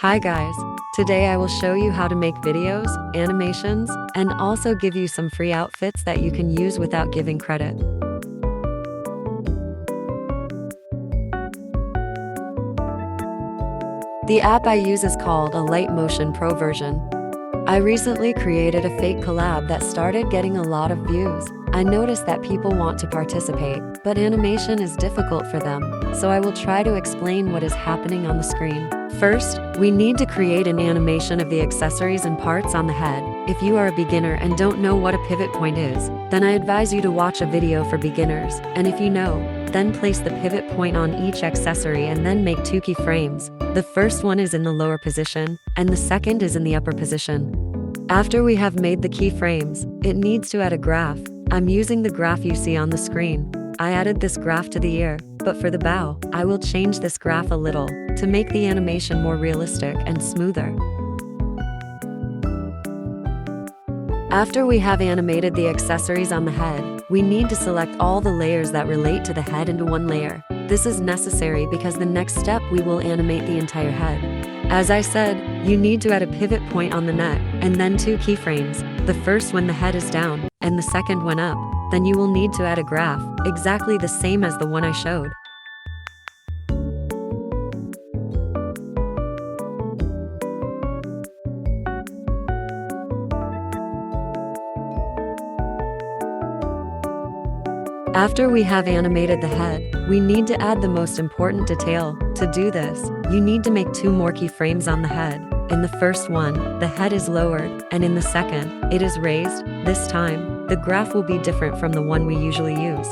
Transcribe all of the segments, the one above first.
Hi guys, today I will show you how to make videos, animations, and also give you some free outfits that you can use without giving credit. The app I use is called a Light Motion Pro version. I recently created a fake collab that started getting a lot of views. I noticed that people want to participate, but animation is difficult for them, so I will try to explain what is happening on the screen. First, we need to create an animation of the accessories and parts on the head. If you are a beginner and don't know what a pivot point is, then I advise you to watch a video for beginners, and if you know, then place the pivot point on each accessory and then make two keyframes. The first one is in the lower position, and the second is in the upper position. After we have made the keyframes, it needs to add a graph. I'm using the graph you see on the screen. I added this graph to the ear, but for the bow, I will change this graph a little to make the animation more realistic and smoother. After we have animated the accessories on the head, we need to select all the layers that relate to the head into one layer. This is necessary because the next step we will animate the entire head. As I said, you need to add a pivot point on the neck, and then two keyframes, the first when the head is down, and the second when up. Then you will need to add a graph, exactly the same as the one I showed. After we have animated the head, we need to add the most important detail. To do this, you need to make two more keyframes on the head. In the first one, the head is lowered, and in the second, it is raised. This time, the graph will be different from the one we usually use.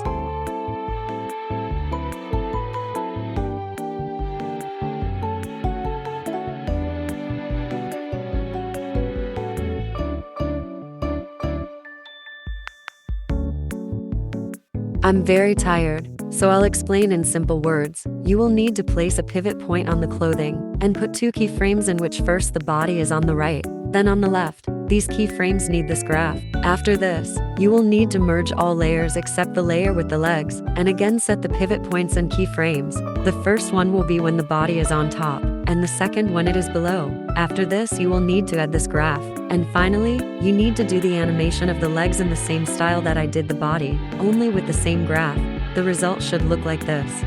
I'm very tired, so I'll explain in simple words. You will need to place a pivot point on the clothing and put two keyframes in which first the body is on the right, then on the left. These keyframes need this graph. After this, you will need to merge all layers except the layer with the legs, and again set the pivot points and keyframes. The first one will be when the body is on top, and the second when it is below. After this, you will need to add this graph. And finally, you need to do the animation of the legs in the same style that I did the body, only with the same graph. The result should look like this.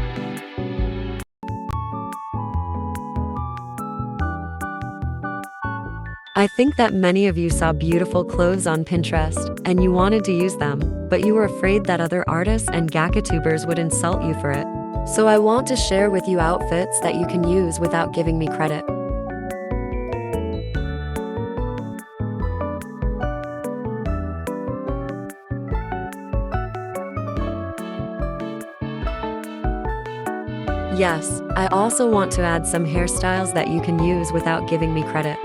I think that many of you saw beautiful clothes on Pinterest, and you wanted to use them, but you were afraid that other artists and GACA-tubers would insult you for it. So I want to share with you outfits that you can use without giving me credit. Yes, I also want to add some hairstyles that you can use without giving me credit.